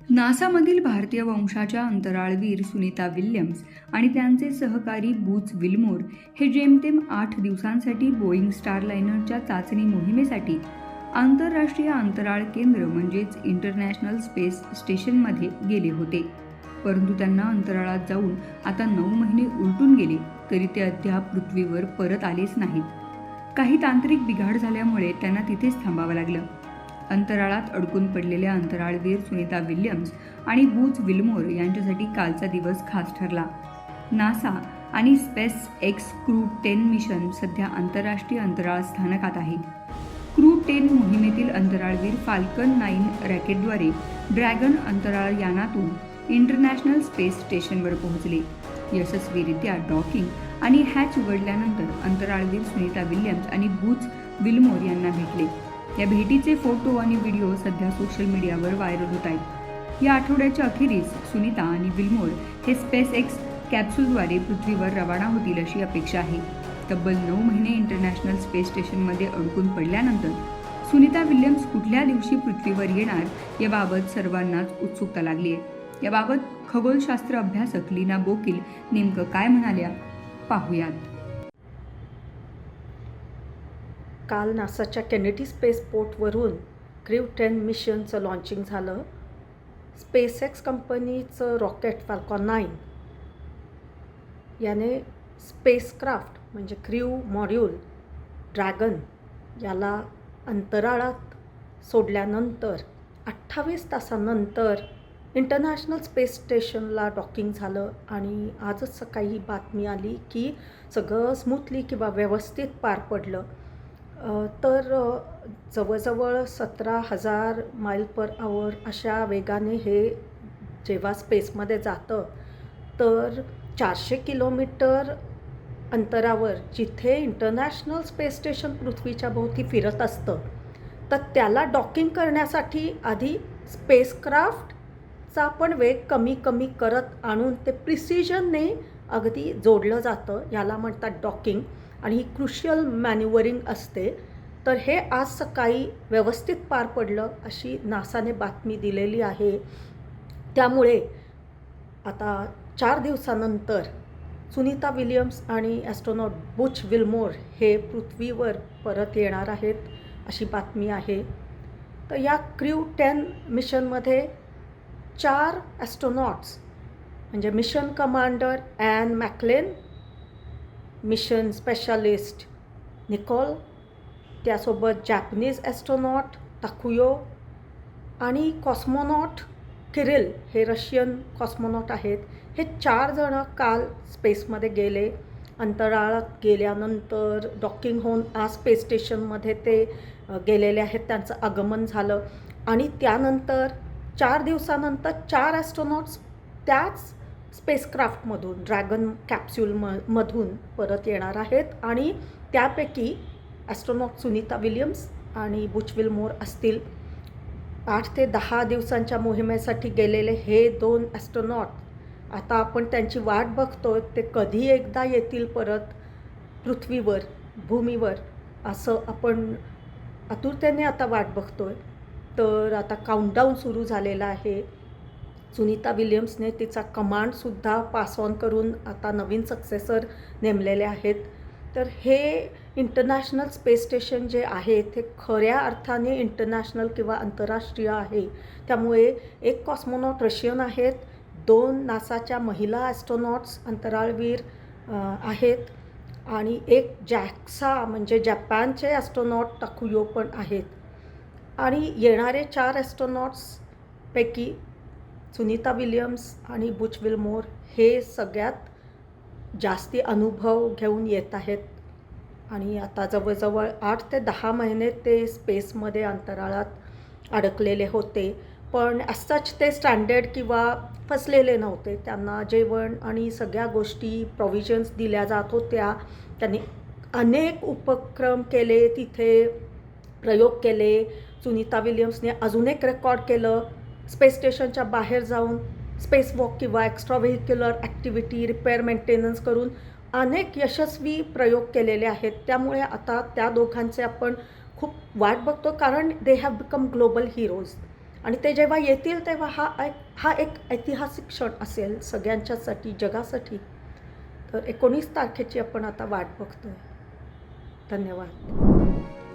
नासामधील भारतीय वंशाच्या अंतराळवीर सुनीता विल्यम्स आणि त्यांचे सहकारी बूच विल्मोर हे जेमतेम 8 दिवसांसाठी बोईंग स्टारलायनरच्या चाचणी मोहिमेसाठी आंतरराष्ट्रीय अंतराळ केंद्र म्हणजेच इंटरनॅशनल स्पेस स्टेशनमध्ये गेले होते. परंतु त्यांना अंतराळात जाऊन आता 9 महिने उलटून गेले तरी ते अद्याप पृथ्वीवर परत आलेच नाहीत. काही तांत्रिक बिघाड झाल्यामुळे त्यांना तिथेच थांबावं लागलं. अंतराळात अडकून पडलेल्या अंतराळवीर सुनीता विल्यम्स आणि बूच विल्मोर यांच्यासाठी कालचा दिवस खास ठरला. नासा आणि स्पेस एक्स क्रू 10 मिशन सध्या आंतरराष्ट्रीय अंतराळ स्थानकात आहे. क्रू 10 मोहिमेतील अंतराळवीर फाल्कन 9 रॉकेटद्वारे ड्रॅगन अंतराळ यानातून इंटरनॅशनल स्पेस स्टेशनवर पोहोचले. यशस्वीरित्या डॉकिंग आणि हॅच उघडल्यानंतर अंतराळवीर सुनीता विल्यम्स आणि बूच विल्मोर यांना भेटले. या भेटीचे फोटो आणि व्हिडिओ सध्या सोशल मीडियावर व्हायरल होत आहेत. या आठवड्याच्या अखेरीस सुनीता आणि विल्मोर हे स्पेस एक्स कॅप्सूलद्वारे पृथ्वीवर रवाना होतील अशी अपेक्षा आहे. तब्बल 9 महिने इंटरनॅशनल स्पेस स्टेशनमध्ये अडकून पडल्यानंतर सुनीता विल्यम्स कुठल्या दिवशी पृथ्वीवर येणार याबाबत सर्वांनाच उत्सुकता लागली आहे. याबाबत खगोलशास्त्र अभ्यासक लीना बोकील नेमकं काय म्हणाल्या पाहूयात. काल नासाच्या केनेडी स्पेसपोर्टवरून क्रू 10 मिशनचं लॉन्चिंग झालं. स्पेसएक्स कंपनीचं रॉकेट फाल्कॉन 9 याने स्पेसक्राफ्ट म्हणजे क्रू मॉड्यूल ड्रॅगन याला अंतराळात सोडल्यानंतर 28 तासानंतर इंटरनॅशनल स्पेस स्टेशनला डॉकिंग झालं आणि आजच सकाळी ही बातमी आली की सगळं स्मूथली किंवा व्यवस्थित पार पडलं. तर जवळजवळ 17,000 माईल पर आवर अशा वेगाने हे जेव्हा स्पेसमध्ये जातं तर 400 किलोमीटर अंतरावर जिथे इंटरनॅशनल स्पेस स्टेशन पृथ्वीच्या भोवती फिरत असतं तर त्याला डॉकिंग करण्यासाठी आधी स्पेसक्राफ्टचा पण वेग कमी कमी करत आणून ते प्रिसिजनने अगदी जोडलं जातं. याला म्हणतात डॉकिंग आणि ही क्रुशियल मॅन्युवरिंग असते. तर हे आज सकाळी व्यवस्थित पार पडलं अशी नासाने बातमी दिलेली आहे. त्यामुळे आता 4 दिवसानंतर सुनीता विल्यम्स आणि ॲस्ट्रॉनॉट बूच विल्मोर हे पृथ्वीवर परत येणार आहेत अशी बातमी आहे. तर या क्रू 10 मिशनमध्ये 4 ॲस्ट्रॉनॉट्स म्हणजे mission commander Anne McClain, mission specialist Nicole, त्यासोबत जॅपनीज ॲस्ट्रॉनॉट ताकुयो आणि कॉस्मोनॉट किरिल हे रशियन कॉस्मोनॉट आहेत. हे 4 जणं काल स्पेसमध्ये गेले. अंतराळात गेल्यानंतर डॉकिंग होऊन आज स्पेस स्टेशनमध्ये ते गेलेले आहेत. त्यांचं आगमन झालं आणि त्यानंतर 4 दिवसानंतर 4 ॲस्ट्रॉनॉट्स त्याच स्पेसक्राफ्टमधून ड्रॅगन कॅप्सूलमधून परत येणार आहेत आणि त्यापैकी ॲस्ट्रॉनॉट सुनीता विल्यम्स आणि बूच विल्मोर असतील. 8 ते 10 दिवसांच्या मोहिमेसाठी गेलेले हे 2 ॲस्ट्रॉनॉट आता आपण त्यांची वाट बघतोय. ते कधी एकदा येतील परत पृथ्वीवर भूमीवर असं आपण आतुरतेने आता वाट बघतोय. तर आता काउंटडाऊन सुरू झालेला आहे. सुनीता विल्यम्सने तिचा कमांडसुद्धा पास ऑन करून आता नवीन सक्सेसर नेमलेले आहेत. तर हे इंटरनॅशनल स्पेस स्टेशन जे आहे ते खऱ्या अर्थाने इंटरनॅशनल किंवा आंतरराष्ट्रीय आहे. त्यामुळे एक कॉस्मोनॉट रशियन आहेत, 2 नासाच्या महिला ॲस्ट्रॉनॉट्स अंतराळवीर आहेत आणि एक जॅक्सा म्हणजे जपानचे ॲस्ट्रॉनॉट ताकुयो पण आहेत. आणि येणारे 4 ॲस्ट्रॉनॉट्सपैकी सुनीता विल्यम्स आणि बूच विल्मोर हे सगळ्यात जास्ती अनुभव घेऊन येत आहेत आणि आता जवळजवळ 8 ते 10 महिने ते स्पेसमध्ये अंतराळात अडकलेले होते. पण सच ते स्टँडर्ड किंवा फसलेले नव्हते. त्यांना जेवण आणि सगळ्या गोष्टी प्रोव्हिजन्स दिल्या जात होत्या. त्यांनी अनेक उपक्रम केले, तिथे प्रयोग केले. सुनीता विल्यम्सने अजून एक रेकॉर्ड केलं. स्पेस स्टेशनच्या बाहेर जाऊन स्पेस वॉक किंवा एक्स्ट्रा व्हेहिक्युलर ॲक्टिव्हिटी, रिपेअर, मेंटेनन्स करून अनेक यशस्वी प्रयोग केलेले आहेत. त्यामुळे आता त्या दोघांचे आपण खूप वाट बघतो कारण they have become global heroes आणि ते जेव्हा येतील तेव्हा हा एक ऐतिहासिक क्षण असेल सगळ्यांच्यासाठी, जगासाठी. तर 19 तारखेची आपण आता वाट बघतोय. धन्यवाद.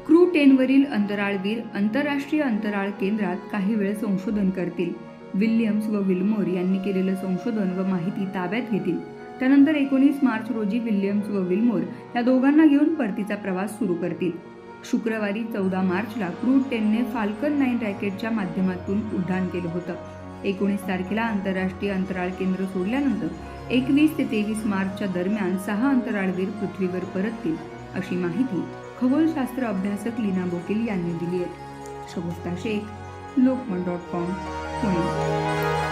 क्रू 10 वरील अंतराळवीर आंतरराष्ट्रीय अंतराळ केंद्रात काही वेळ संशोधन करतील. विल्यम्स व विल्मोर यांनी केलेलं संशोधन व माहिती ताब्यात घेतील. त्यानंतर 19 मार्च रोजी विल्यम्स व विल्मोर या दोघांना घेऊन परतीचा प्रवास सुरू करतील. शुक्रवारी 14 मार्चला क्रू 10ने फाल्कन 9 रॉकेटच्या माध्यमातून उड्डाण केलं होतं. 19 तारखेला आंतरराष्ट्रीय अंतराळ केंद्र सोडल्यानंतर 21 ते 23 मार्चच्या दरम्यान 6 अंतराळवीर पृथ्वीवर परततील, अशी माहिती खगोलशास्त्र अभ्यासक लीना बोकील यांनी दिली आहे. शगुफ्ता शेख, लोकमत.com, पुणे.